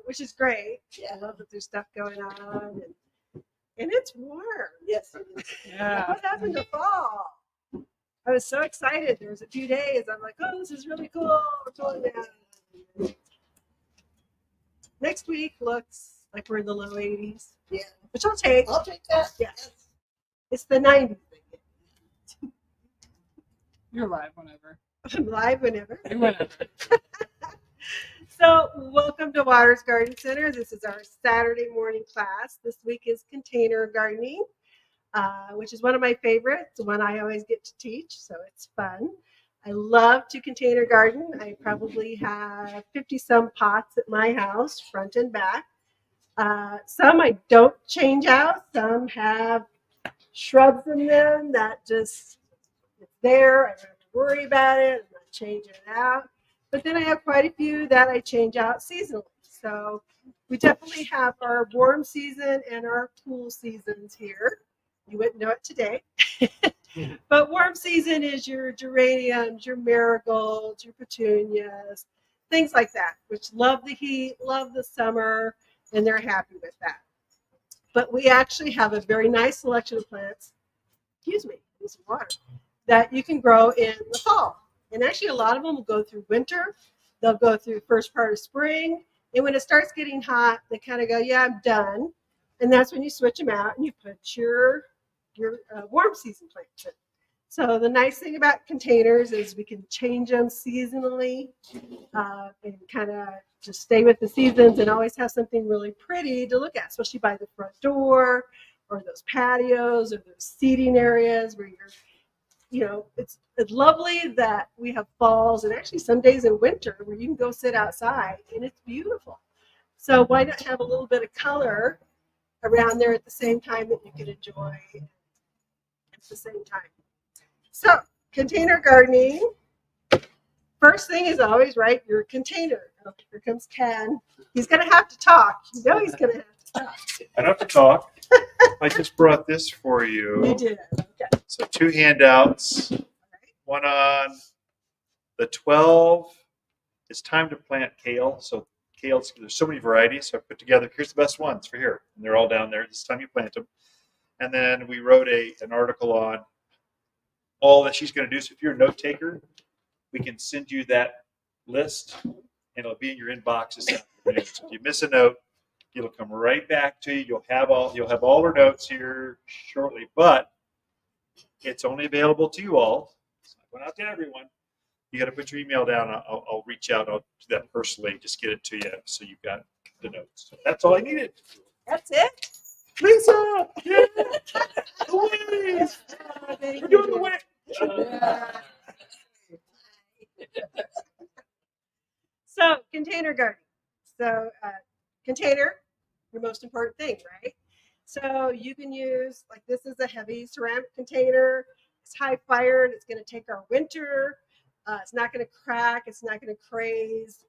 which is great. I love that there's stuff going on, and it's warm. Yes. Yeah. What happened to fall? I was so excited. There was a few days. I'm like, oh, this is really cool. We're going down. Next week looks like we're in the low 80s. Yeah. Which I'll take. I'll take that. Yes. It's the 90s. You're live whenever. I'm live whenever. Whenever. So, welcome to Waters Garden Center. This is our Saturday morning class. This week is container gardening, which is one of my favorites, the one I always get to teach, so it's fun. I love to container garden. I probably have 50-some pots at my house, front and back. Some I don't change out. Some have shrubs in them that just, it's there. I don't have to worry about it. I'm not changing it out. But then I have quite a few that I change out seasonally. So we definitely have our warm season and our cool seasons here. You wouldn't know it today. But warm season is your geraniums, your marigolds, your petunias, things like that, which love the heat, love the summer, and they're happy with that. But we actually have a very nice selection of plants, excuse me, this water, that you can grow in the fall. And actually a lot of them will go through winter. They'll go through the first part of spring. And when it starts getting hot, they kind of go, yeah, I'm done. And that's when you switch them out and you put your warm season plants in. So the nice thing about containers is we can change them seasonally and kind of just stay with the seasons and always have something really pretty to look at, especially by the front door or those patios or those seating areas where it's lovely that we have falls and actually some days in winter where you can go sit outside and it's beautiful. So why not have a little bit of color around there at the same time that you can enjoy at the same time. So container gardening, first thing is always write your container. Oh, here comes Ken. He's going to have to talk. You know he's going to have to talk. I don't have to talk. I just brought this for you. You did. Okay. So 2 handouts. One on the 12. It's time to plant kale. So kales, there's so many varieties. So I put together, here's the best ones for here. And they're all down there. This time you plant them. And then we wrote an article on all that she's going to do. So if you're a note taker, we can send you that list and it'll be in your inbox this afternoon. So if you miss a note, it'll come right back to you. You'll have all her notes here shortly, but it's only available to you all. It's not going out to everyone. You got to put your email down. I'll reach out. I'll do that personally. Just get it to you so you've got the notes. So that's all I needed. That's it? Lisa, yeah, Louise, we're doing the win. So container gardening. So container, your most important thing, right? So you can use, like this is a heavy ceramic container. It's high fired. It's going to take our winter. It's not going to crack. It's not going to craze.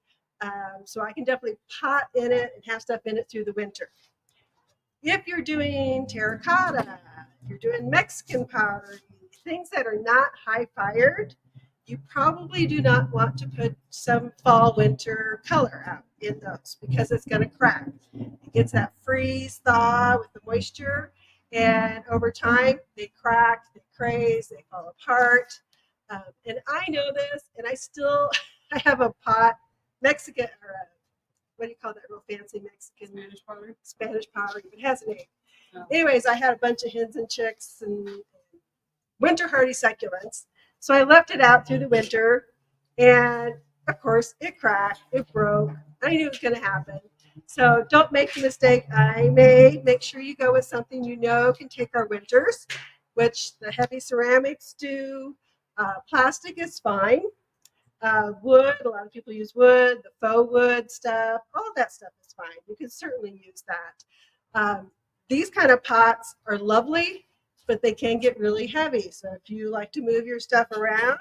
So I can definitely pot in it and have stuff in it through the winter. If you're doing terracotta, if you're doing Mexican pottery, things that are not high fired, you probably do not want to put some fall winter color out in those because it's going to crack. It gets that freeze thaw with the moisture, and over time they crack, they craze, they fall apart. And I know this, and I have a pot, Mexican, or what do you call that real fancy Mexican Spanish pottery, but it has a name. Oh. Anyways, I had a bunch of hens and chicks and winter hardy succulents. So I left it out through the winter, and of course it cracked, it broke. I knew it was going to happen. So don't make the mistake I made. Make sure you go with something you know can take our winters, which the heavy ceramics do. Plastic is fine. Wood, a lot of people use wood, the faux wood stuff, all of that stuff is fine. You can certainly use that. These kind of pots are lovely, but they can get really heavy. So if you like to move your stuff around,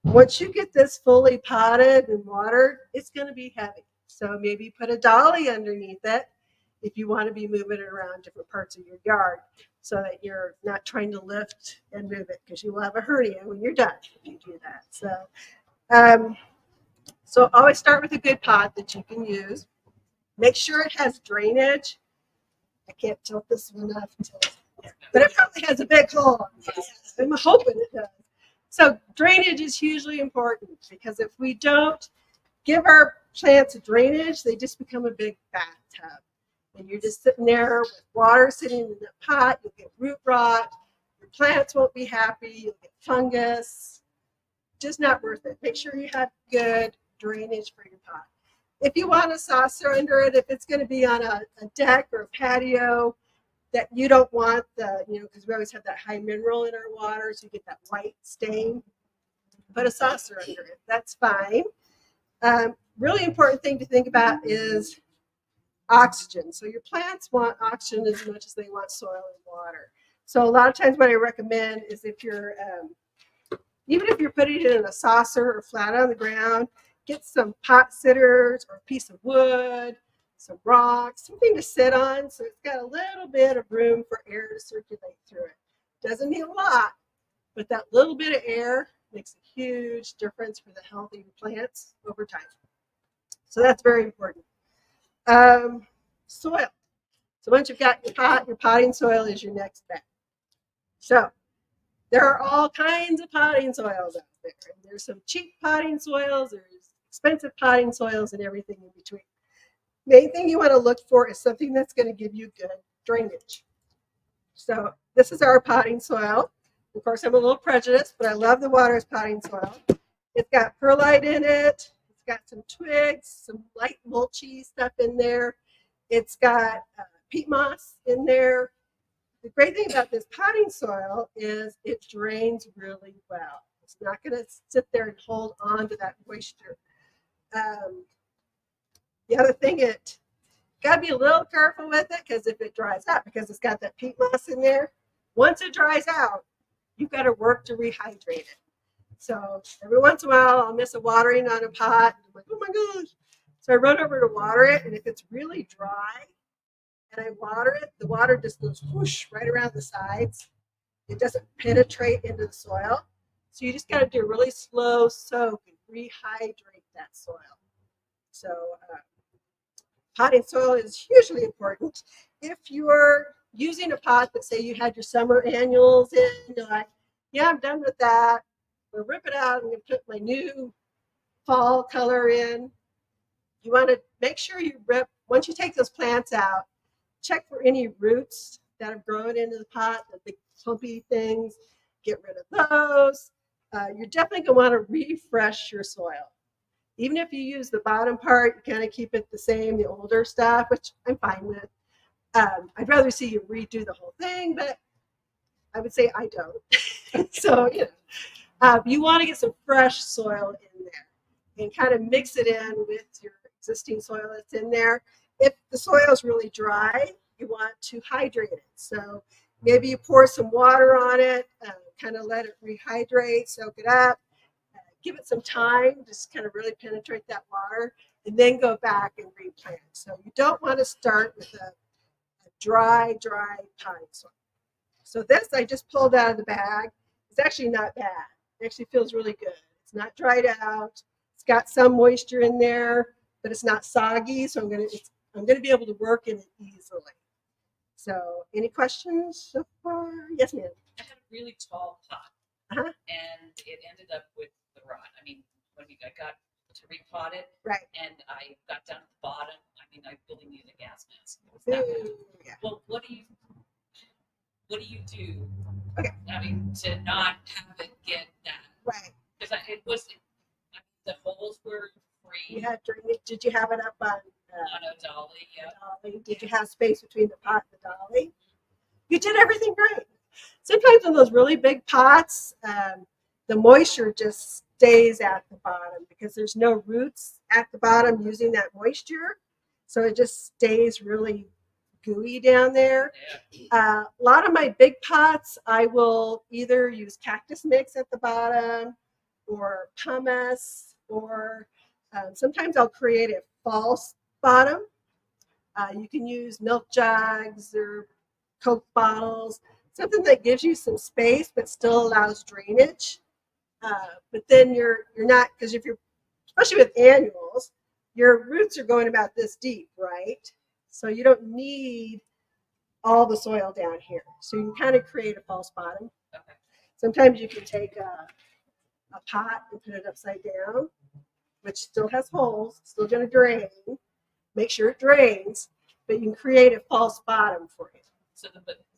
once you get this fully potted and watered, it's going to be heavy. So maybe put a dolly underneath it if you want to be moving it around different parts of your yard so that you're not trying to lift and move it because you will have a hernia when you're done if you do that. So always start with a good pot that you can use. Make sure it has drainage. I can't tilt this one up, but it probably has a big hole. I'm hoping it does. So drainage is hugely important because if we don't give our plants drainage, they just become a big bathtub. And you're just sitting there with water sitting in the pot, you'll get root rot, your plants won't be happy, you'll get fungus. Just not worth it. Make sure you have good drainage for your pot. If you want a saucer under it, if it's going to be on a deck or a patio, that you don't want the, because we always have that high mineral in our water, so you get that white stain. Put a saucer under it. That's fine. Really important thing to think about is oxygen. So your plants want oxygen as much as they want soil and water. So a lot of times what I recommend is if you're, even if you're putting it in a saucer or flat on the ground, get some pot sitters or a piece of wood, some rocks, something to sit on so it's got a little bit of room for air to circulate through it. Doesn't need a lot, but that little bit of air makes a huge difference for the health of your plants over time. So that's very important. Soil. So once you've got your potting soil is your next step. So there are all kinds of potting soils out there. There's some cheap potting soils, there's expensive potting soils, and everything in between. Main thing you want to look for is something that's going to give you good drainage. So this is our potting soil. Of course, I'm a little prejudiced, but I love the Watters potting soil. It's got perlite in it. It's got some twigs, some light mulchy stuff in there. It's got peat moss in there. The great thing about this potting soil is it drains really well. It's not going to sit there and hold on to that moisture. The other thing, it got to be a little careful with it because if it dries out, because it's got that peat moss in there, once it dries out, you've got to work to rehydrate it. So every once in a while, I'll miss a watering on a pot. I'm like, oh my gosh. So I run over to water it, and if it's really dry and I water it, the water just goes whoosh right around the sides. It doesn't penetrate into the soil. So you just got to do a really slow soak and rehydrate that soil. So potting soil is hugely important. If you're using a pot that, say, you had your summer annuals in, you're like, yeah, I'm done with that. I'm going to rip it out. I'm going to put my new fall color in. You want to make sure you rip, once you take those plants out, check for any roots that have grown into the pot, the big clumpy things, get rid of those. You're definitely going to want to refresh your soil. Even if you use the bottom part, you kind of keep it the same, the older stuff, which I'm fine with. I'd rather see you redo the whole thing, but I would say I don't. So, you want to get some fresh soil in there and kind of mix it in with your existing soil that's in there. If the soil is really dry, you want to hydrate it. So maybe you pour some water on it, kind of let it rehydrate, soak it up. Give it some time, just kind of really penetrate that water, and then go back and replant. So you don't want to start with a dry potting soil. So this I just pulled out of the bag. It's actually not bad. It actually feels really good. It's not dried out. It's got some moisture in there, but it's not soggy. So I'm gonna be able to work in it easily. So any questions so far? Yes, ma'am. I had a really tall pot, and it ended up with the rot. I mean, when I got to repot it, Right. and I got down at the bottom, I mean, I really needed a gas mask. It was that bad. Yeah. Well, what do you do? Okay. I mean, to not have it get that, Right. because the holes were free You had drainage. Did you have it up on on a dolly. Yeah. dolly? Did you have space between the pot and the dolly? You did everything right. Sometimes in those really big pots, the moisture just stays at the bottom because there's no roots at the bottom using that moisture. So it just stays really gooey down there. Yeah. A lot of my big pots, I will either use cactus mix at the bottom or pumice, or sometimes I'll create a false bottom. You can use milk jugs or Coke bottles, something that gives you some space but still allows drainage. But then you're not, because if you're, especially with annuals, your roots are going about this deep, right? So you don't need all the soil down here. So you can kind of create a false bottom. Okay. Sometimes you can take a pot and put it upside down, which still has holes, still going to drain. Make sure it drains, but you can create a false bottom for it. So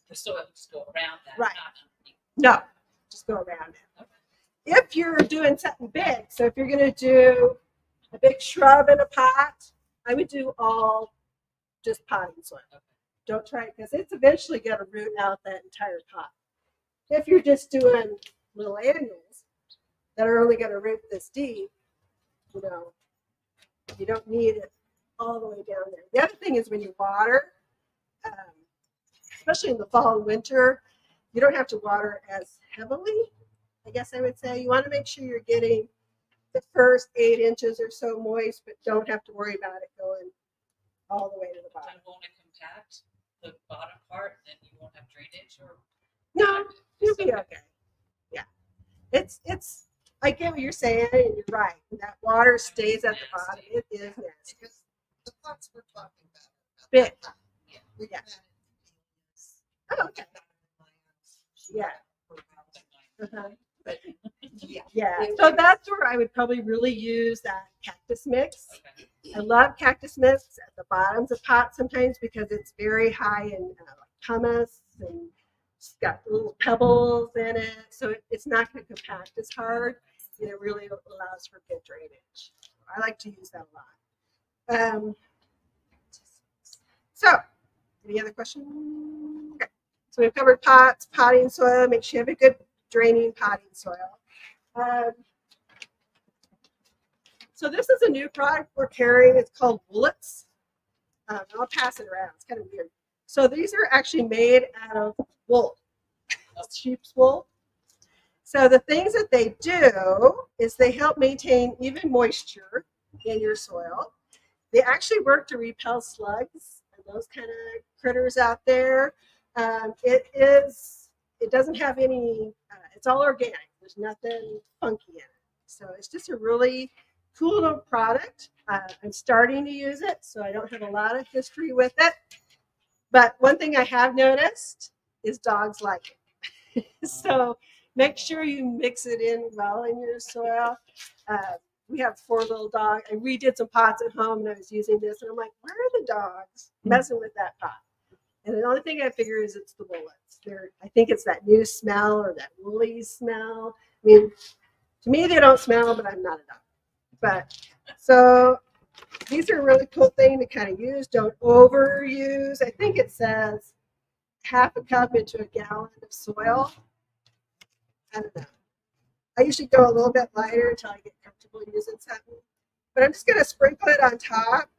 the soil just go around that, Right. not underneath. No, just go around it. Okay. If you're doing something big, so if you're going to do a big shrub in a pot, I would do all just potting soil. Okay. Don't try it because it's eventually going to root out that entire pot. If you're just doing little annuals that are only going to root this deep, you know, you don't need it all the way down there. The other thing is when you water, especially in the fall and winter, you don't have to water as heavily, I guess I would say. You want to make sure you're getting the first 8 inches or so moist, but don't have to worry about it going all the way to the bottom. Then won't it compact the bottom part, and you won't have drainage, or? No, you'll be okay. Yeah. It's I get what you're saying, and you're right. That water stays at the bottom. It is nasty. Because the pots we're talking about. Big. We Yeah. planted camellias. Oh, okay. Yeah. Uh-huh. But, yeah. Yeah. So that's where I would probably really use that cactus mix. Okay. I love cactus mix at the bottoms of pots sometimes because it's very high in pumice and it's got little pebbles in it. So it's not going to compact as hard. And it really allows for good drainage. I like to use that a lot. So, any other questions? Okay. So we've covered pots, potting soil. Make sure you have a good draining potting soil. So this is a new product we're carrying. It's called Woolits. I'll pass it around. It's kind of weird. So these are actually made out of wool, sheep's wool. So the things that they do is they help maintain even moisture in your soil. They actually work to repel slugs and those kind of critters out there. It doesn't have any, it's all organic. There's nothing funky in it. So it's just a really cool little product. I'm starting to use it, so I don't have a lot of history with it. But one thing I have noticed is dogs like it. So make sure you mix it in well in your soil. We have 4 little dogs. I redid some pots at home and I was using this and I'm like, where are the dogs messing with that pot? And the only thing I figure is it's the Woolits. I think it's that new smell or that woolly smell. I mean, to me, they don't smell, but I'm not a dog. But so these are a really cool thing to kind of use. Don't overuse. I think it says half a cup into a gallon of soil. I don't know. I usually go a little bit lighter until I get comfortable using something. But I'm just going to sprinkle it on top.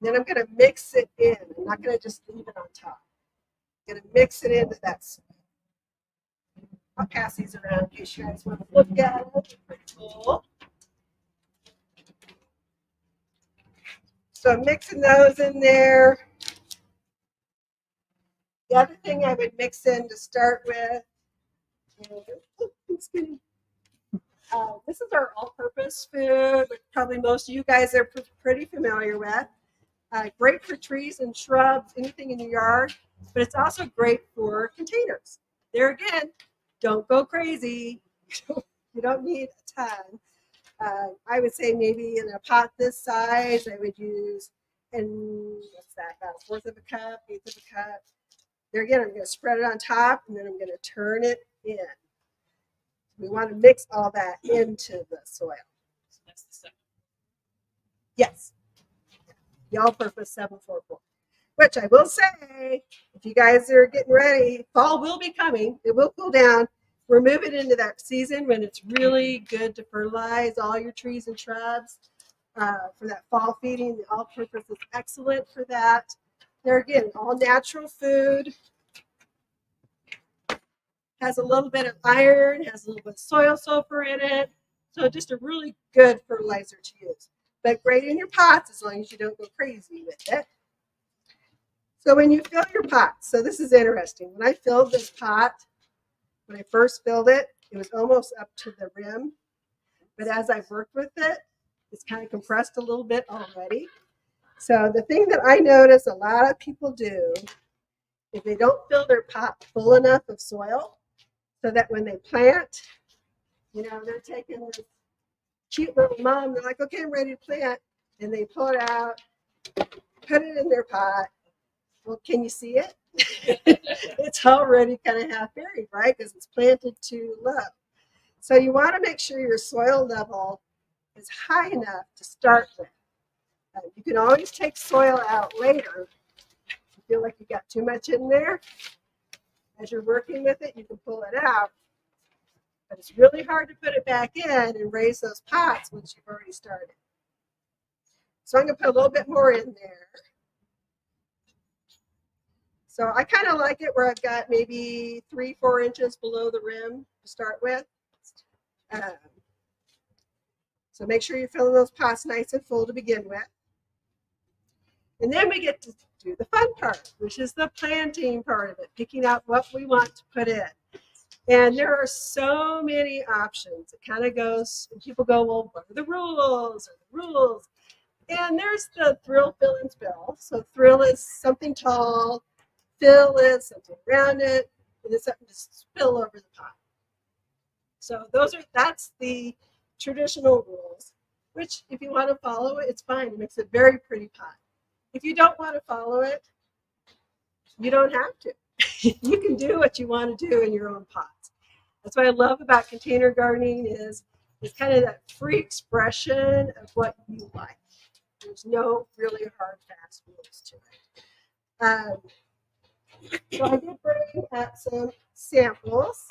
Then I'm going to mix it in. I'm not going to just leave it on top. I'm going to mix it into that soil. I'll pass these around in case you guys want to look at it. They're pretty cool. So I'm mixing those in there. The other thing I would mix in to start with this is our all-purpose food, which probably most of you guys are pretty familiar with. Great for trees and shrubs, anything in your yard, but it's also great for containers. There again, don't go crazy. You don't need a ton. I would say maybe in a pot this size, I would use, what's that, about 1/4 of a cup, 1/8 of a cup. There again, I'm going to spread it on top, and then I'm going to turn it in. We want to mix all that into the soil. So that's the second. Yes. The all-purpose 744. Which I will say, if you guys are getting ready, fall will be coming. It will cool down. We're moving into that season when it's really good to fertilize all your trees and shrubs for that fall feeding. The all-purpose is excellent for that. There again, all natural food. Has a little bit of iron, has a little bit of soil sulfur in it. So just a really good fertilizer to use. But great in your pots as long as you don't go crazy with it. So when you fill your pots, so this is interesting. When I filled this pot, when I first filled it, it was almost up to the rim. But as I've worked with it, It's kind of compressed a little bit already. So the thing that I notice a lot of people do, if they don't fill their pot full enough of soil, so that when they plant, they're taking this cute little mom, they're like, okay, I'm ready to plant, and they pull it out, put it in their pot. Well, can you see it? It's already kind of half buried, right? Because it's planted too low. So you want to make sure your soil level is high enough to start with. You can always take soil out later. If you feel like you got too much in there, as you're working with it, you can pull it out. But it's really hard to put it back in and raise those pots once you've already started. So I'm going to put a little bit more in there. So I kind of like it where I've got maybe 3-4 inches below the rim to start with. So make sure you're filling those pots nice and full to begin with. And then we get to do the fun part, which is the planting part of it, picking out what we want to put in. And there are so many options. It kind of goes, and people go, well, what are the rules? And there's the thrill, fill, and spill. So thrill is something tall, fill is something around it, and it's something to spill over the pot. So that's the traditional rules, which if you want to follow it, it's fine. It makes a very pretty pot. If you don't want to follow it, you don't have to. You can do what you want to do in your own pots. That's what I love about container gardening is it's kind of that free expression of what you like. There's no really hard, fast rules to it. So I did bring some samples.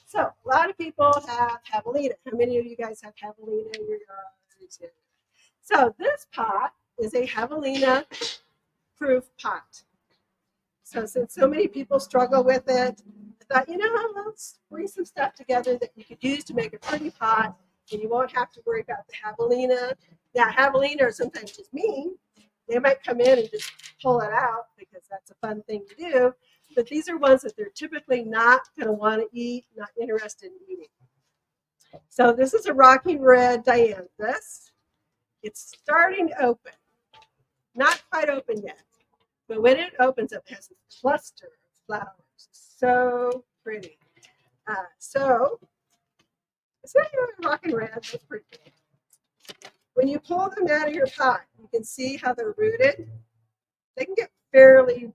So a lot of people have javelina. How many of you guys have javelina in your yard? So this pot is a javelina proof pot. So since so many people struggle with it, I thought, let's bring some stuff together that you could use to make a pretty pot, and you won't have to worry about the javelina. Now, javelina are sometimes just mean. They might come in and just pull it out because that's a fun thing to do. But these are ones that they're typically not going to want to eat, not interested in eating. So this is a rocking red dianthus. It's starting to open. Not quite open yet. But when it opens up, it has a cluster of flowers. So pretty. So it's not even rocking red. That's pretty cool. When you pull them out of your pot, you can see how they're rooted. They can get fairly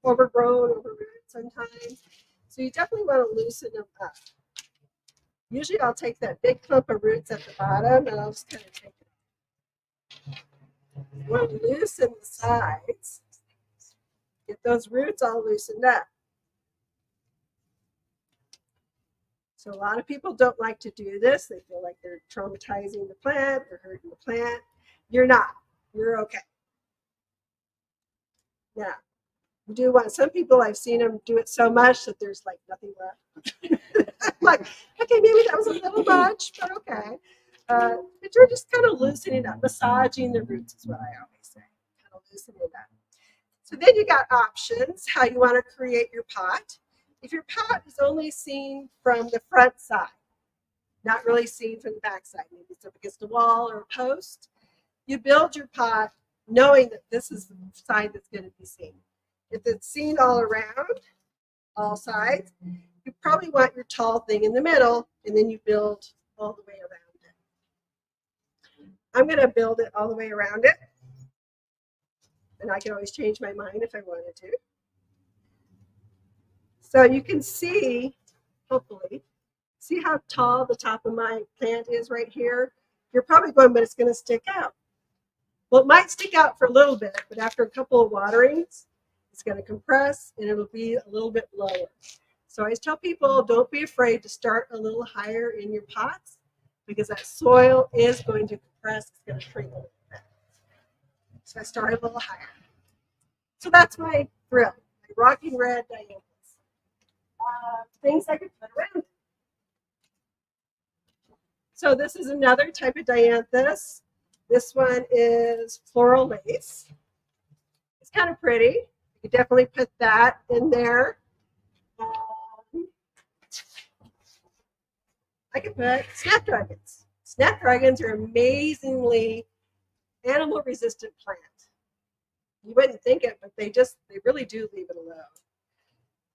overrooted sometimes. So you definitely want to loosen them up. Usually I'll take that big clump of roots at the bottom and I'll just kind of take it off. You want to loosen the sides. Get those roots all loosened up. So a lot of people don't like to do this. They feel like they're traumatizing the plant, they're hurting the plant. You're not. You're okay. Now, you do want, some people I've seen them do it so much that there's like nothing left. I'm like, okay, maybe that was a little much, but okay. But you're just kind of loosening up, massaging the roots is what I always say, kind of loosening it up. So then you got options, how you want to create your pot. If your pot is only seen from the front side, not really seen from the back side, maybe it's up against a wall or a post, you build your pot knowing that this is the side that's going to be seen. If it's seen all around, all sides, you probably want your tall thing in the middle, and then you build all the way around it. I'm going to build it all the way around it, and I can always change my mind if I wanted to. So you can see, hopefully, see how tall the top of my plant is right here? You're probably going, but it's going to stick out. Well, it might stick out for a little bit, but after a couple of waterings, it's going to compress and it'll be a little bit lower. So I always tell people, don't be afraid to start a little higher in your pots because that soil is going to compress. It's going to shrink a little bit. So I start a little higher. So that's my thrill, my rocking red dianthus. Things I could put around it. So this is another type of dianthus. This one is floral lace. It's kind of pretty. You could definitely put that in there. I could put snapdragons. Snapdragons are amazingly animal resistant plants. You wouldn't think it, but they really do leave it alone.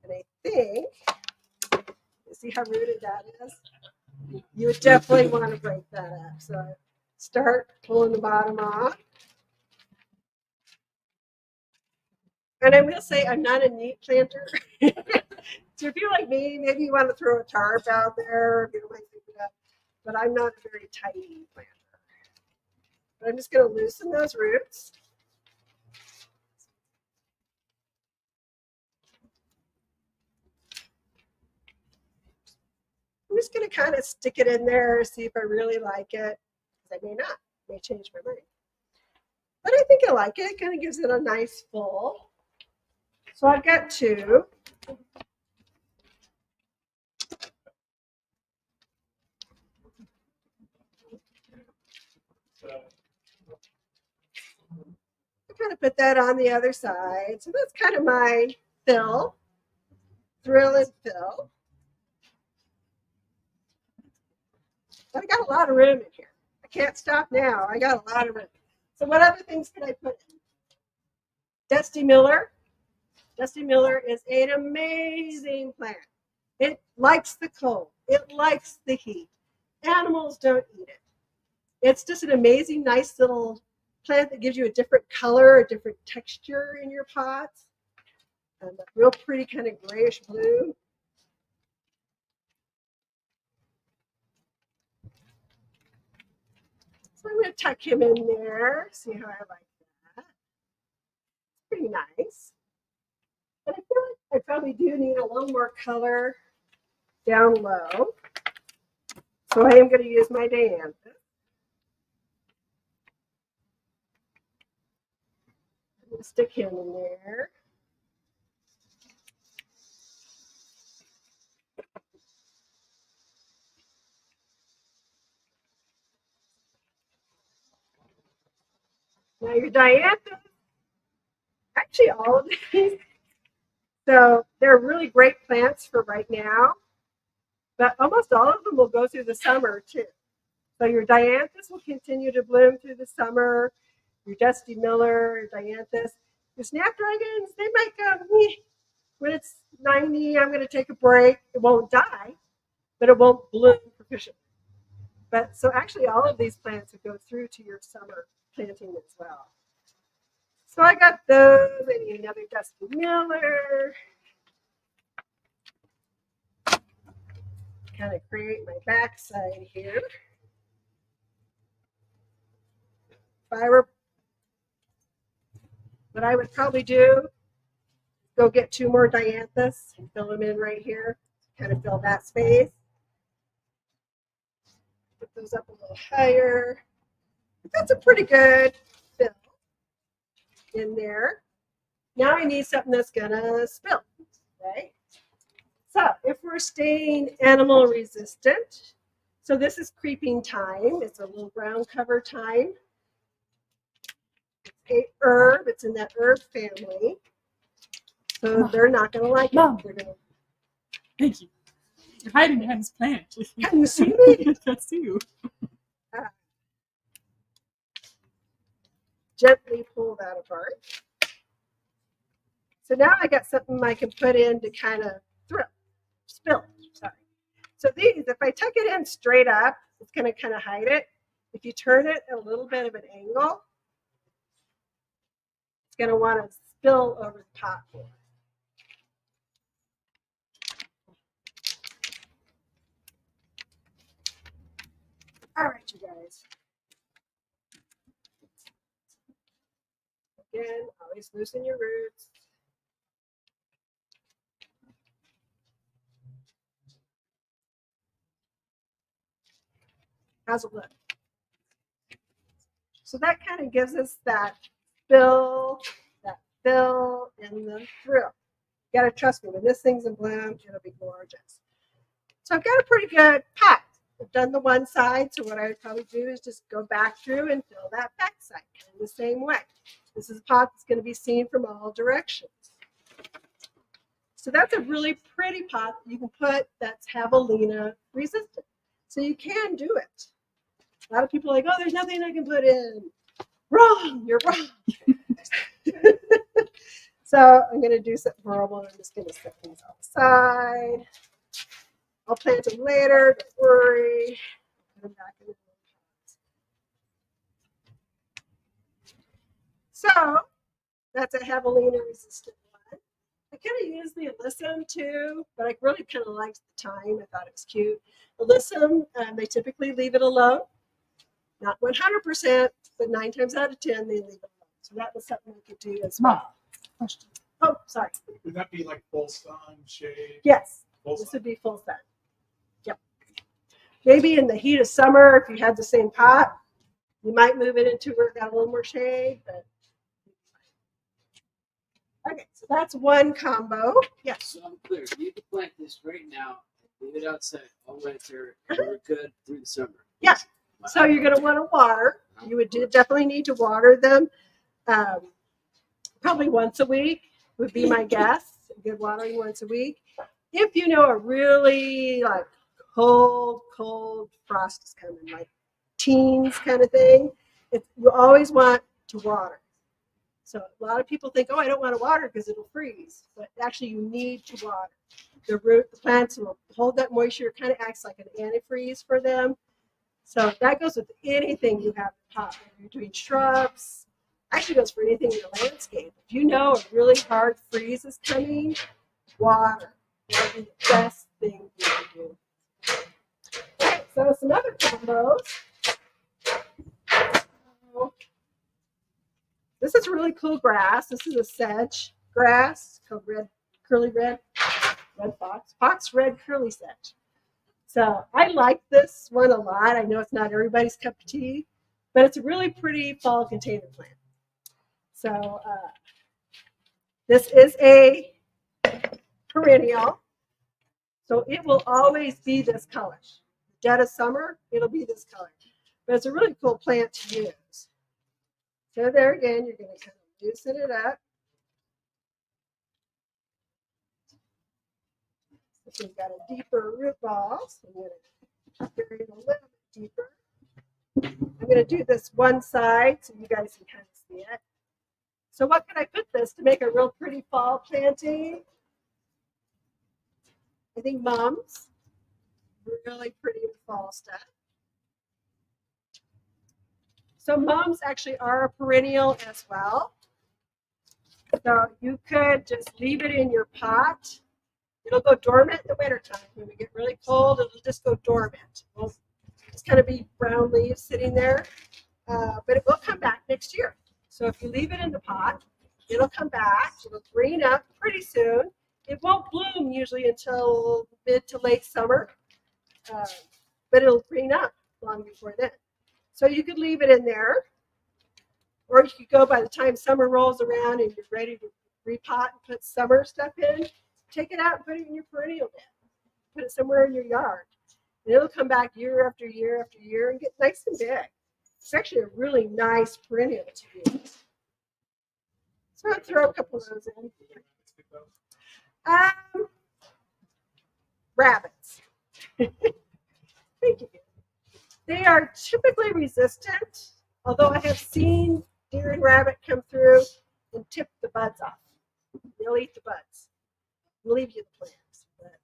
And I think, you see how rooted that is? You would definitely want to break that up. So start pulling the bottom off. And I will say I'm not a neat planter. So if you're like me, maybe you want to throw a tarp out there, you know, like that. But I'm not a very tidy planter. But I'm just going to loosen those roots. I'm just going to kind of stick it in there, see if I really like it. I may not. I may change my mind. But I think I like it. It kind of gives it a nice full. So I've got two. I kind of put that on the other side. So that's kind of my fill. Thrill and fill. But I got a lot of room in here. I can't stop now. I got a lot of room. So what other things can I put in? Dusty Miller. Dusty Miller is an amazing plant. It likes the cold. It likes the heat. Animals don't eat it. It's just an amazing, nice little plant that gives you a different color, a different texture in your pots. A real pretty kind of grayish blue. So I'm going to tuck him in there. See how I like that. Pretty nice. But I feel like I probably do need a little more color down low. So I am going to use my dianthus. I'm going to stick him in there. Now your dianthus, actually all of these, so they're really great plants for right now, but almost all of them will go through the summer too. So your dianthus will continue to bloom through the summer, your Dusty Miller, your dianthus. Your snapdragons, they might go, when it's 90, I'm going to take a break. It won't die, but it won't bloom proficiently. But so actually all of these plants will go through to your summer planting as well. So I got those. I need another Dusty Miller. Kind of create my backside here. If I were, what I would probably do, go get two more dianthus and fill them in right here. Kind of fill that space. Put those up a little higher. But that's a pretty good fill in there. Now I need something that's gonna spill, right? So if we're staying animal resistant, so this is creeping thyme. It's a little ground cover thyme. It's a herb. It's in that herb family. So they're not gonna like Mom. it. They're gonna. Thank you. You're hiding behind this plant. Can you see me? That's you. Gently pull that apart. So now I got something I can put in to kind of spill. Sorry. So these, if I tuck it in straight up, it's going to kind of hide it. If you turn it at a little bit of an angle, it's going to want to spill over the top here. All right, you guys. Again, always loosen your roots. How's it look? So that kind of gives us that fill, and the thrill. You gotta trust me, when this thing's in bloom, it'll be gorgeous. So I've got a pretty good pot. I've done the one side, so what I would probably do is just go back through and fill that back side in the same way. This is a pot that's going to be seen from all directions. So that's a really pretty pot you can put that's javelina resistant. So you can do it. A lot of people are like, oh, there's nothing I can put in. Wrong, you're wrong. So I'm going to do something horrible. I'm just going to set these outside. I'll plant them later. Don't worry. Put them back in the So that's a javelina resistant one. I kind of use the alyssum too, but I really kind of liked the thyme. I thought it was cute. Alyssum, they typically leave it alone. Not 100%, but 9 times out of 10, they leave it alone. So that was something we could do as Mom, well. question. Oh, sorry. Would that be like full sun, shade? Yes, Full this sun. would be full sun. Yep. Maybe in the heat of summer, if you had the same pot, you might move it into where it got a little more shade, but okay, so that's one combo. Yes. So I'm clear. You can plant this right now, leave it outside all winter, and we're good through the summer. Yeah. So you're going to want to water. You would definitely need to water them probably once a week would be my guess. Good watering once a week. If you know a really like cold frost is coming, like teens kind of thing, you always want to water. So a lot of people think, oh, I don't want to water because it'll freeze. But actually you need to water. The plants will hold that moisture. It kind of acts like an antifreeze for them. So that goes with anything you have in the pot. Whether you're doing shrubs, actually goes for anything in the landscape. If you know a really hard freeze is coming, water will be the best thing you can do. Okay, so some other combos. This is really cool grass. This is a sedge grass called red fox red curly sedge. So I like this one a lot. I know it's not everybody's cup of tea, but it's a really pretty fall container plant. So this is a perennial. So it will always be this color. Dead of summer, it'll be this color. But it's a really cool plant to use. So there again, you're going to kind of loosen it up. So you've got a deeper root ball. So I'm going to bury it a little bit deeper. I'm going to do this one side so you guys can kind of see it. So what can I put this to make a real pretty fall planting? I think mums. Really pretty fall stuff. So mums actually are a perennial as well. So you could just leave it in your pot. It'll go dormant in the wintertime. When we get really cold, it'll just go dormant. It'll just kind of be brown leaves sitting there. But it will come back next year. So if you leave it in the pot, it'll come back. It'll green up pretty soon. It won't bloom usually until mid to late summer. But it'll green up long before then. So you could leave it in there. Or you could go by the time summer rolls around and you're ready to repot and put summer stuff in. Take it out and put it in your perennial bed. Put it somewhere in your yard. And it'll come back year after year after year and get nice and big. It's actually a really nice perennial to use. So I'll throw a couple of those in. Rabbits. Thank you. They are typically resistant, although I have seen deer and rabbit come through and tip the buds off. They'll eat the buds. We'll leave you the plants. But,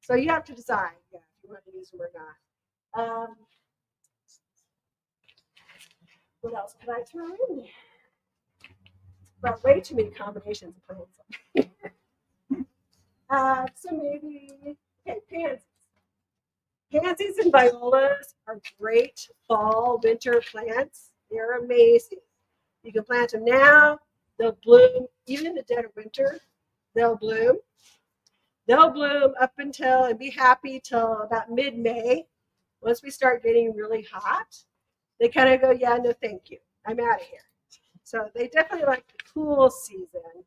so you have to decide if you want to use them or not. What else could I throw in there? Well, way too many combinations of plants. So maybe, okay, pansies. Pansies and violas are great fall, winter plants. They're amazing. You can plant them now. They'll bloom. Even in the dead of winter, they'll bloom. They'll bloom up until and be happy till about mid-May. Once we start getting really hot, they kind of go, yeah, no thank you. I'm out of here. So they definitely like the cool season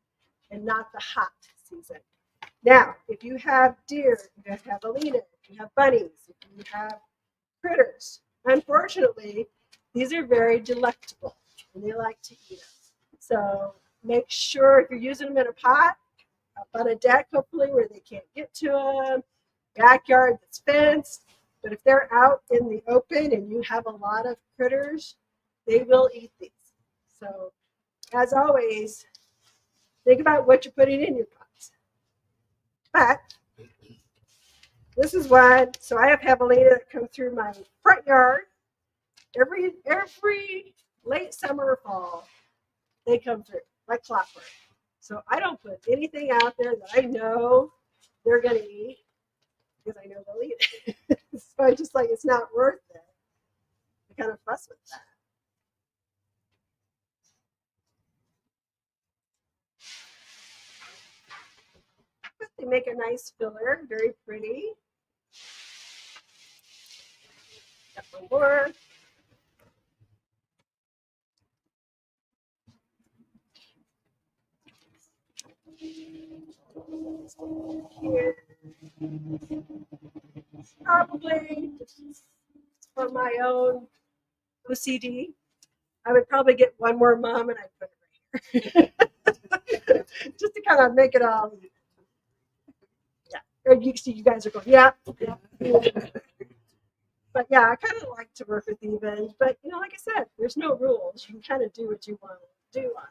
and not the hot season. Now, if you have deer, if you have javelina, if you have bunnies, if you have critters, unfortunately, these are very delectable and they like to eat them. So make sure if you're using them in a pot, up on a deck, hopefully, where they can't get to them, backyard that's fenced, But if they're out in the open and you have a lot of critters, they will eat these. So as always, think about what you're putting in your pots. But this is one. So I have javelina that come through my front yard every late summer or fall. They come through like clockwork. So I don't put anything out there that I know they're going to eat because I know they'll eat it. So I just like, it's not worth it. I kind of fuss with that. But they make a nice filler, very pretty. Got one more. Here. Probably for my own OCD, I would probably get one more mom and I'd put it right here. Just to kind of make it all. Yeah. Or you see, you guys are going, yeah. But yeah, I kind of like to work with evens. But you know, like I said, there's no rules. You can kind of do what you want to do on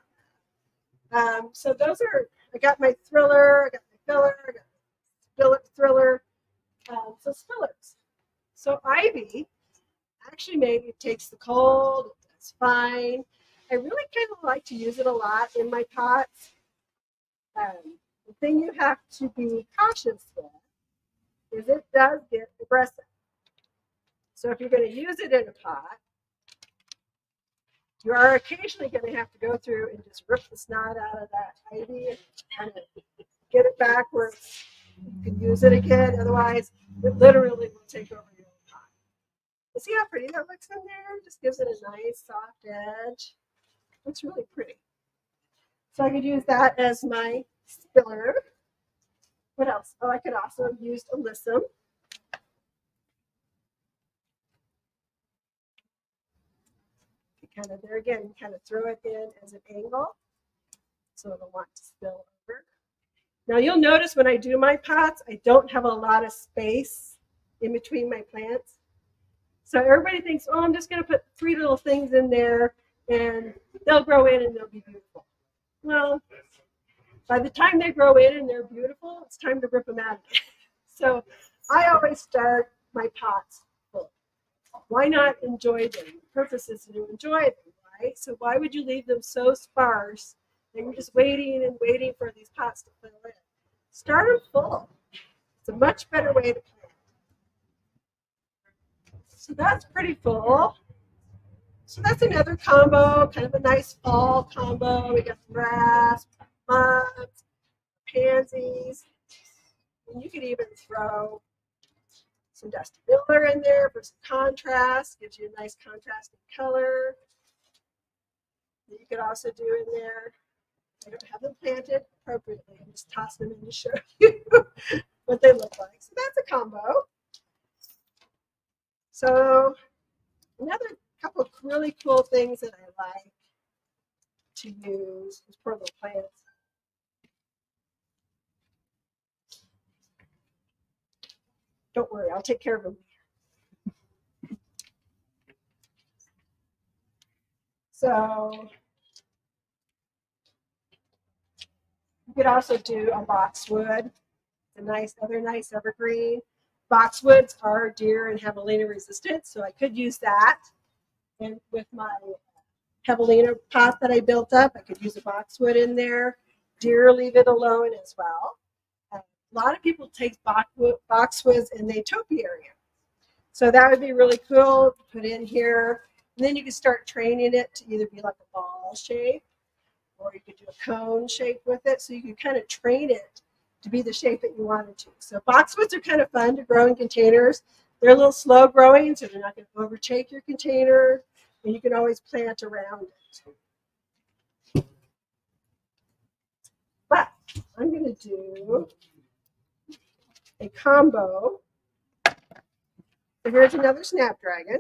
that. So those are. I got my thriller. I got my filler. I got my thriller. So spillers. So ivy actually maybe it takes the cold. It's fine. I really kind of like to use it a lot in my pots. The thing you have to be cautious with is it does get aggressive. So if you're going to use it in a pot, you are occasionally going to have to go through and just rip the snot out of that ivy and kind of get it back where you can use it again. Otherwise, it literally will take over your pot. You see how pretty that looks in there? Just gives it a nice soft edge. Looks really pretty. So I could use that as my spiller. What else? Oh, I could also use alyssum. Kind of there again, kind of throw it in as an angle so it'll want to spill over. Now you'll notice when I do my pots, I don't have a lot of space in between my plants. So everybody thinks, oh, I'm just going to put 3 little things in there and they'll grow in and they'll be beautiful. Well, by the time they grow in and they're beautiful, it's time to rip them out again. So I always start my pots full. Why not enjoy them? The purpose is to enjoy them, right? So why would you leave them so sparse and you're just waiting and waiting for these pots to fill in? Start them full. It's a much better way to plant. So that's pretty full. So that's another combo, kind of a nice fall combo. We got grass, mums, pansies. And you could even throw some Dusty Miller in there for some contrast, gives you a nice contrasting color. You could also do in there, I don't have them planted appropriately, I'm just tossing them in to show you what they look like. So that's a combo. So another couple of really cool things that I like to use is for the plants. Don't worry, I'll take care of them. So you could also do a boxwood, a nice, other nice evergreen. Boxwoods are deer and javelina resistant, so I could use that. And with my javelina pot that I built up, I could use a boxwood in there. Deer, leave it alone as well. A lot of people take boxwoods in the topiary. So that would be really cool to put in here. And then you can start training it to either be like a ball shape or you could do a cone shape with it. So you can kind of train it to be the shape that you want it to. So boxwoods are kind of fun to grow in containers. They're a little slow growing, so they're not going to overtake your container. And you can always plant around it. But I'm going to do a combo. So here's another snapdragon.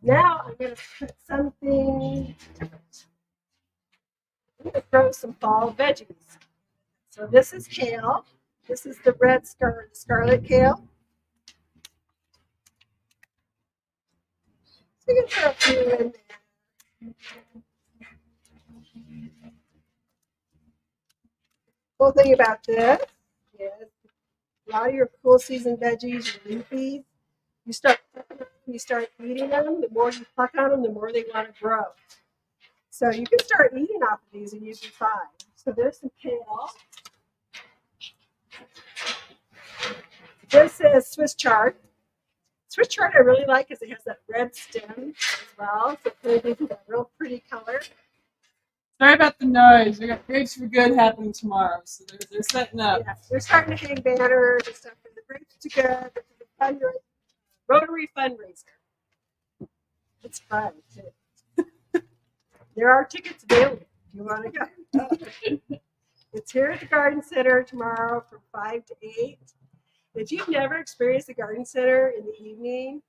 Now I'm going to put something different. I'm going to throw some fall veggies. So this is kale. This is the red scarlet kale. So you can throw a few in there. Cool thing about this is a lot of your cool season veggies, your leafies, you start eating them, the more you pluck on them, the more they want to grow. So you can start eating off of these and you'd be fine. So there's some kale. This is Swiss chard. Swiss chard I really like because it has that red stem as well. So it gives you that real pretty color. Sorry about the noise. We got Grapes for Good happening tomorrow, so they're setting up. Yeah, they're starting to hang banners and stuff for the Grapes to Good. This is a Rotary fundraiser. It's fun too. There are tickets available if you want to go. It's here at the Garden Center tomorrow from 5 to 8. If you've never experienced the Garden Center in the evening,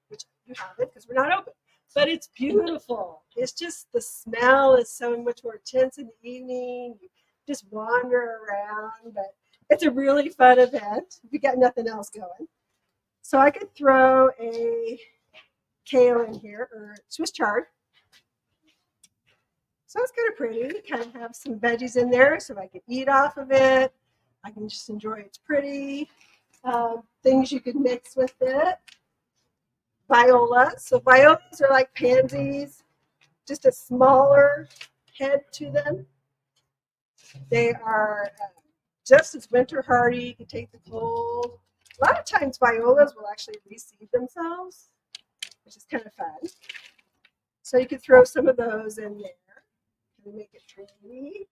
which you haven't because we're not open, but it's beautiful. It's just the smell is so much more intense in the evening. You just wander around, but it's a really fun event if you got nothing else going. So I could throw a kale in here or Swiss chard. So it's kind of pretty. Kind of have some veggies in there so I can eat off of it. I can just enjoy it's pretty. Things you could mix with it. Violas. So violas are like pansies, just a smaller head to them. They are just as winter hardy. You can take the cold. A lot of times violas will actually reseed themselves, which is kind of fun. So you could throw some of those in there and make it pretty.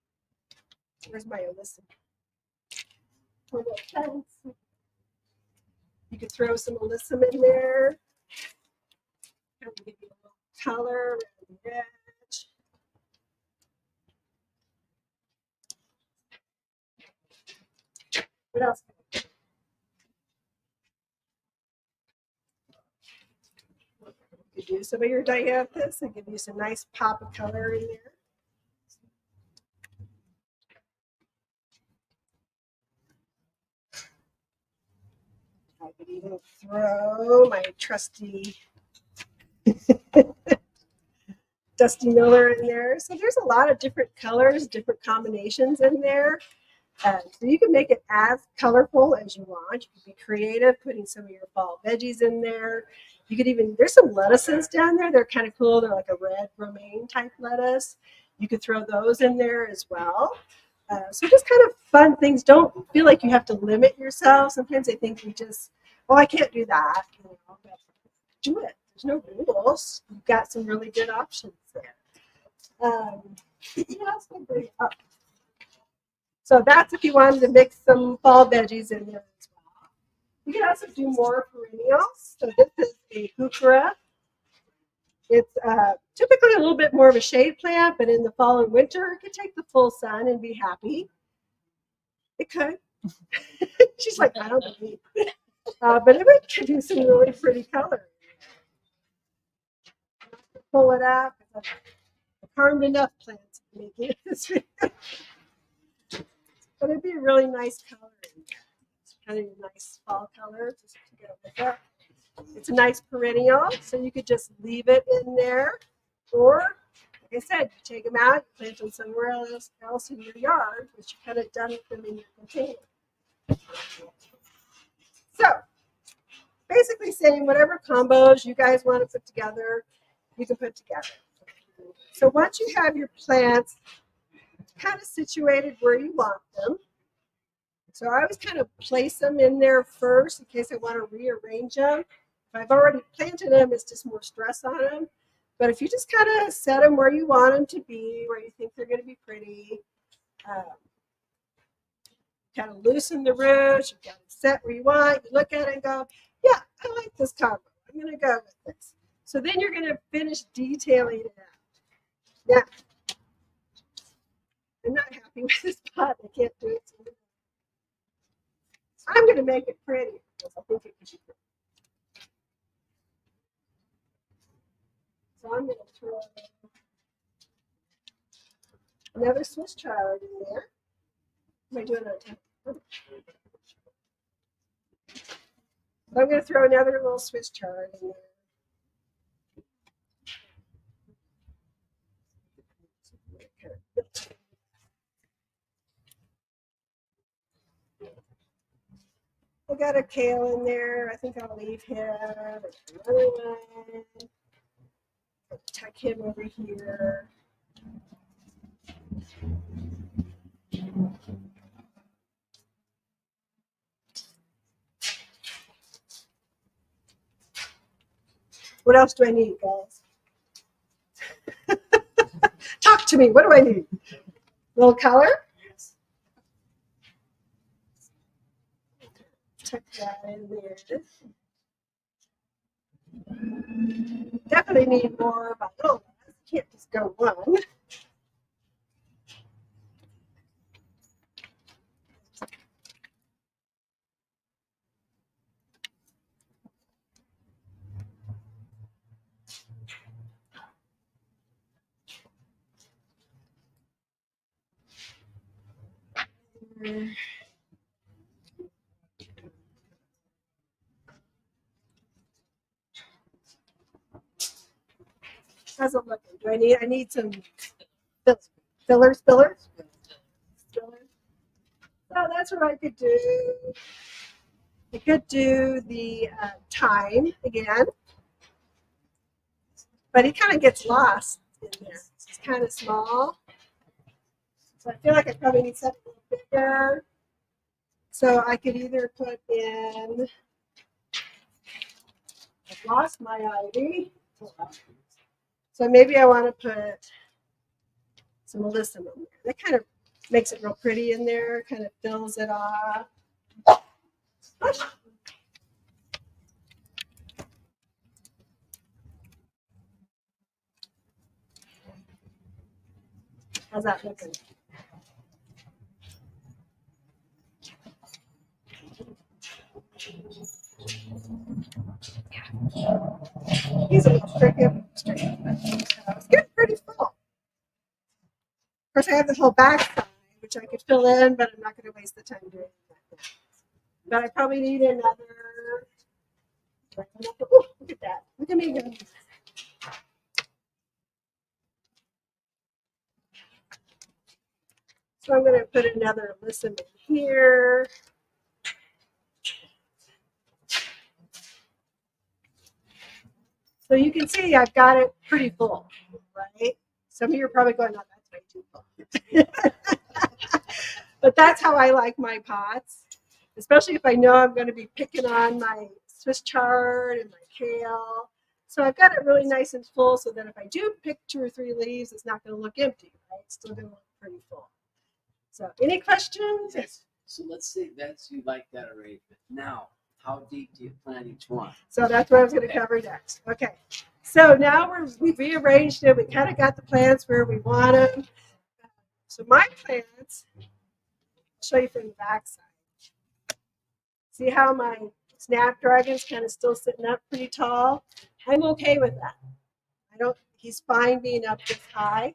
Where's my alyssum? You could throw some alyssum in there. Kind of give you a little color around the edge. What else? You could do some of your dianthus and give you some nice pop of color in there. I could even throw my trusty Dusty Miller in there. So there's a lot of different colors, different combinations in there. So you can make it as colorful as you want. You can be creative, putting some of your fall veggies in there. You could even, there's some lettuces down there. They're kind of cool. They're like a red romaine type lettuce. You could throw those in there as well. So just kind of fun things. Don't feel like you have to limit yourself. Sometimes I think we just, oh, I can't do that. You know, but do it. There's no rules. You've got some really good options there. What else can I bring up? So that's if you wanted to mix some fall veggies in there as well. You can also do more perennials. So this is a heuchera. It's typically a little bit more of a shade plant, but in the fall and winter, it could take the full sun and be happy. It could. She's like, I don't believe. But it would give you some really pretty color. Pull it out. I've harmed enough plants making this video. But it'd be a really nice color in there. It's kind of a nice fall color just to go with it. It's a nice perennial, so you could just leave it in there. Or, like I said, you take them out, you plant them somewhere else in your yard, which you kind of done with them in your container. So, basically saying whatever combos you guys want to put together, you can put together. So once you have your plants kind of situated where you want them, so I always kind of place them in there first in case I want to rearrange them. If I've already planted them, it's just more stress on them. But if you just kind of set them where you want them to be, where you think they're going to be pretty, kind of loosen the roots, you've got it set where you want, you look at it and go, yeah, I like this combo. I'm going to go with this. So then you're going to finish detailing it out. Now, I'm not happy with this pot. I can't do it. I'm going to make it pretty because I think it could be pretty. So I'm going to throw another Swiss chard in there. Am I doing it on time? So I'm going to throw another little Swiss chard in there. I got a kale in there. I think I'll leave him. Another one. Tuck him over here. What else do I need, guys? Talk to me. What do I need? A little color? Tuck that in there. Definitely need more violas. Can't just go one. How's it looking? Do I need some fillers? So that's what I could do. I could do the thyme again, but he kind of gets lost in there. It's kind of small. So I feel like I probably need something a little bigger. So I could either put in, I've lost my ivy. So maybe I want to put some alyssum in there. That kind of makes it real pretty in there, kind of fills it off. How's that looking? He's a little stricken. It's getting pretty full. Of course, I have the whole back side, which I could fill in, but I'm not going to waste the time doing that. But I probably need another. Oh, look at that. Look at me go. So I'm going to put another alyssum in here. So you can see I've got it pretty full, right? Some of you are probably going, oh, that's way too full. But that's how I like my pots, especially if I know I'm going to be picking on my Swiss chard and my kale. So I've got it really nice and full so that if I do pick 2 or 3 leaves, it's not going to look empty, right? It's still going to look pretty full. So any questions? Yes. So let's say that's you like that already. But now, how deep do you plant each one? So that's what I was going to cover next. Okay. So now we've rearranged it. We kind of got the plants where we want them. So my plants, I'll show you from the back side. See how my snapdragon's kind of still sitting up pretty tall? I'm okay with that. He's fine being up this high.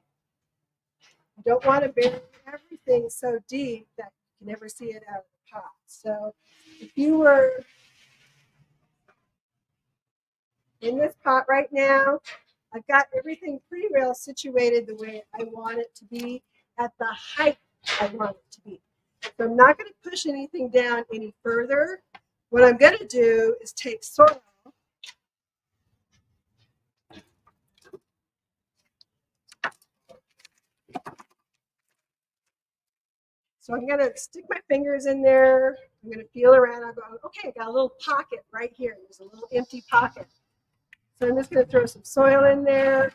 I don't want to bury everything so deep that you can never see it out of the pot. So if you were in this pot right now, I've got everything pretty well situated the way I want it to be at the height I want it to be. So I'm not going to push anything down any further. What I'm going to do is take soil. So I'm going to stick my fingers in there. I'm going to feel around. I'm going, okay, I got a little pocket right here. There's a little empty pocket. So I'm just going to throw some soil in there,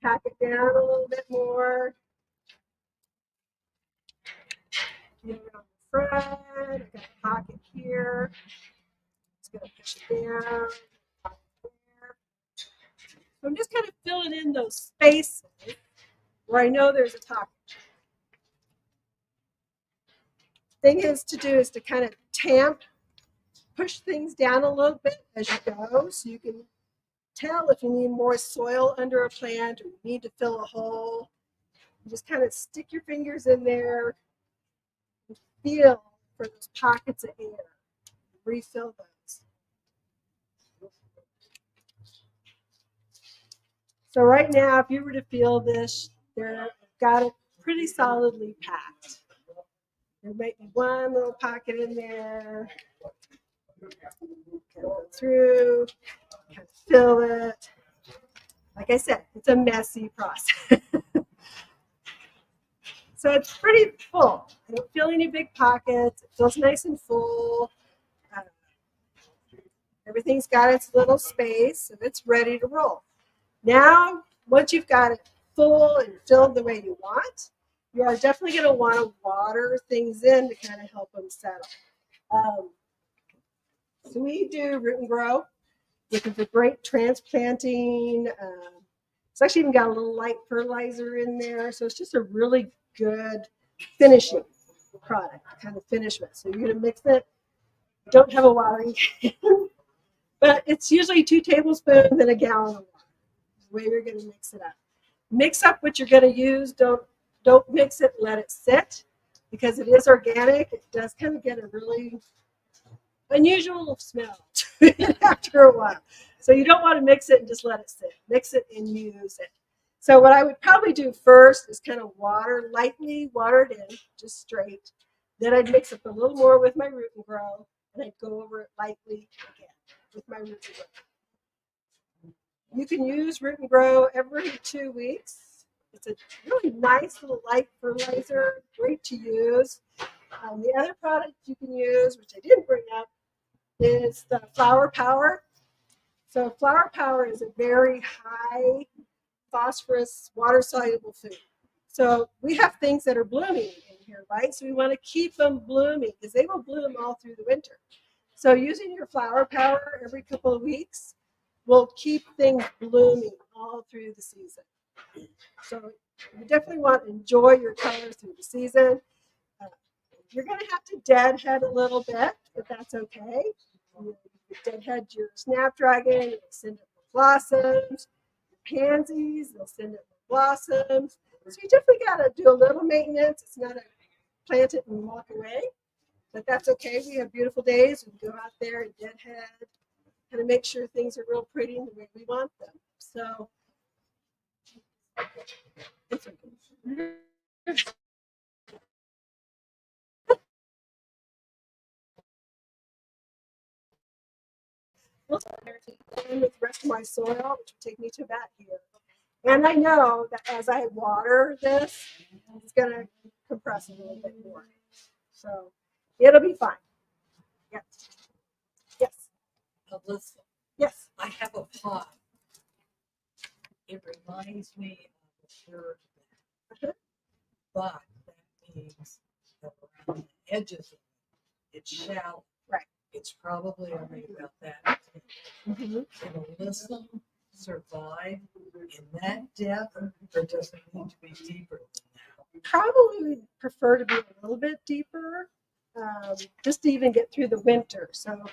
pack it down a little bit more. Get it on the front. I've got a pocket here. Just going to push it down. So I'm just kind of filling in those spaces where I know there's a pocket. Thing is to do is to kind of push things down a little bit as you go, so you can tell if you need more soil under a plant or you need to fill a hole. You just kind of stick your fingers in there and feel for those pockets of air. Refill those. So right now, if you were to feel this, they're got it pretty solidly packed. There might be one little pocket in there. Kind of go through, kind of fill it. Like I said, it's a messy process. So it's pretty full. I don't feel any big pockets. It feels nice and full. Uh, Everything's got its little space, so it's ready to roll. Now, once you've got it full and filled the way you want, you are definitely going to want to water things in to kind of help them settle. So we do Root and Grow, which is a great transplanting. It's actually even got a little light fertilizer in there, so it's just a really good finishing product, kind of finish with. So you're going to mix it. Don't have a watering can, but it's usually 2 tablespoons and a gallon of water. The way you're going to mix it up. Mix up what you're going to use. Don't mix it. Let it sit, because it is organic. It does kind of get a really unusual smell after a while. So you don't want to mix it and just let it sit. Mix it and use it. So what I would probably do first is kind of lightly water it in, just straight. Then I'd mix up a little more with my Root and Grow, and I'd go over it lightly again with my Root and Grow. You can use Root and Grow every 2 weeks. It's a really nice little light fertilizer, great to use. The other product you can use, which I didn't bring up, is the Flower Power. So Flower Power is a very high phosphorus, water-soluble food. So we have things that are blooming in here, right? So we want to keep them blooming because they will bloom all through the winter. So using your Flower Power every couple of weeks will keep things blooming all through the season. So you definitely want to enjoy your colors through the season. You're going to have to deadhead a little bit, but that's okay. You deadhead your snapdragon, it'll send it more blossoms. Pansies, they'll send it more blossoms. So you definitely got to do a little maintenance. It's not a plant it and walk away, but that's okay. We have beautiful days. We can go out there and deadhead, kind of make sure things are real pretty in the way we want them. So it's okay. With the rest of my soil, which will take me to about here. And I know that as I water this, it's going to compress a little bit more. So it'll be fine. Yes. Yes. Alyssa, Yes. I have a pot. It reminds me of a bird bath. But that means that around the edges of it, it's shallow. Right. It's probably only about that. Mm-hmm. Can Alyssa survive in that depth, or does it need to be deeper than that? Probably would prefer to be a little bit deeper, just to even get through the winter. So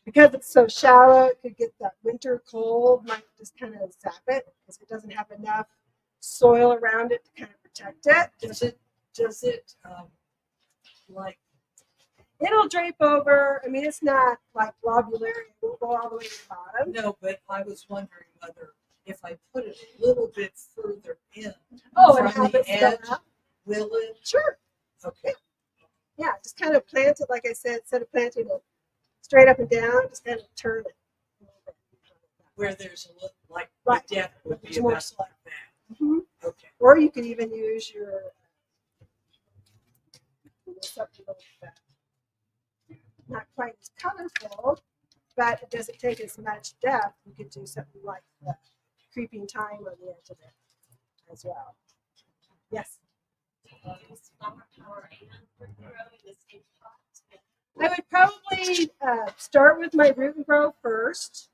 because it's so shallow, it could get that winter cold, might just kind of zap it because it doesn't have enough soil around it to kind of protect it. Does it like It'll drape over. I mean, it's not like globulary. It won't go all the way to the bottom. no? But I was wondering whether if I put it a little bit further in Oh, and from have the it fill edge, up? will it? Sure. Okay. Yeah, just kind of plant it, like I said, instead of planting it straight up and down, just kind of turn it a little bit. Where there's a little, like Right. the depth would be It's more about slow. like that. Mhm. Okay. Or you could even use your something like that. Not quite as colorful, but it doesn't take as much depth. You could do something like the creeping thyme on the edge of it as well. Yes. I would probably start with my Root and Grow first,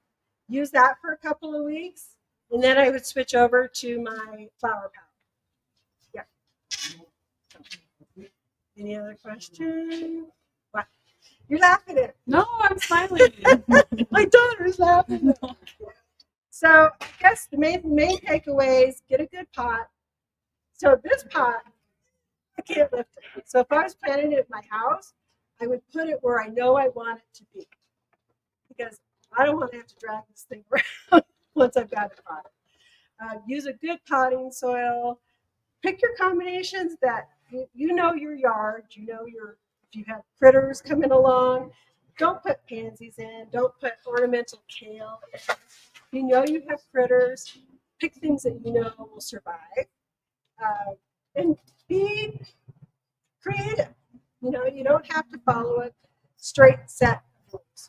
use that for a couple of weeks, and then I would switch over to my Flower Power. Yeah. Any other questions? What? You're laughing at No, I'm smiling. my daughter's laughing. So I guess the main takeaways: get a good pot. So this pot, I can't lift it. So if I was planting it at my house, I would put it where I know I want it to be, because I don't want to have to drag this thing around once I've got it potted. Use a good potting soil. Pick your combinations that you know your yard. You know if you have critters coming along. Don't put pansies in. Don't put ornamental kale in. You know you have critters. Pick things that you know will survive. And be creative. You know, you don't have to follow a straight set rules.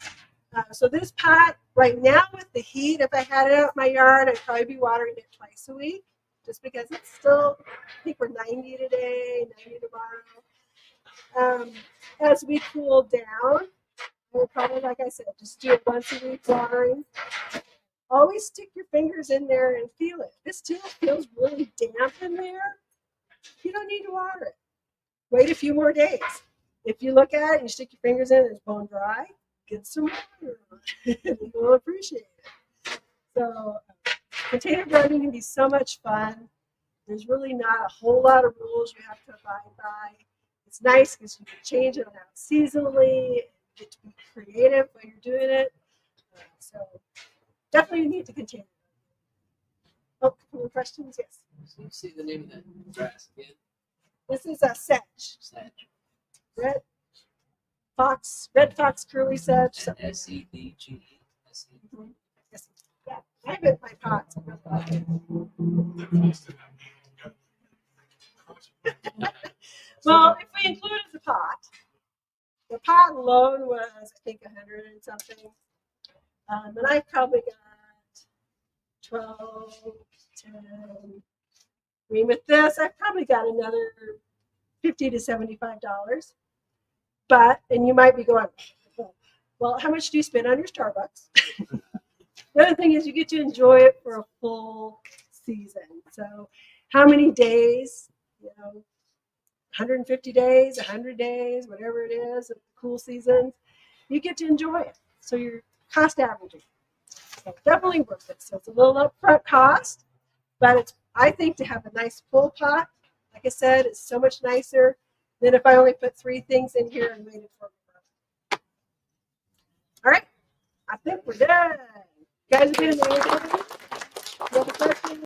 So this pot, right now with the heat, if I had it out in my yard, I'd probably be watering it twice a week, just because it's still, I think we're 90 today, 90 tomorrow. As we cool down, we'll probably, like I said, just do it once a week watering. Always stick your fingers in there and feel it. This still feels really damp in there. You don't need to water it. Wait a few more days. If you look at it and you stick your fingers in and it's bone dry, get some water on it. You'll appreciate it. So container gardening can be so much fun. There's really not a whole lot of rules you have to abide by. It's nice because you can change it out seasonally, get to be creative while you're doing it. So definitely need to continue. Oh, couple more questions? Yes. So you see the name of that grass again? This is a sedge. Sedge. Red fox curly sedge. something. SEDGE. Yes. Yeah, I have it in my pots. Well, if we included the pot alone was, I think, 100 and something. And I probably got 12, 10. I mean, with this, I've probably got another $50 to $75. But, and you might be going, well, how much do you spend on your Starbucks? The other thing is you get to enjoy it for a full season. So how many days, 150 days, 100 days, whatever it is, of the cool seasons, you get to enjoy it. So you're cost averaging. So definitely worth it. So it's a little upfront cost, but it's, I think, to have a nice full pot, like I said, is so much nicer than if I only put 3 things in here and waited for it. All right, I think we're done. You guys are doing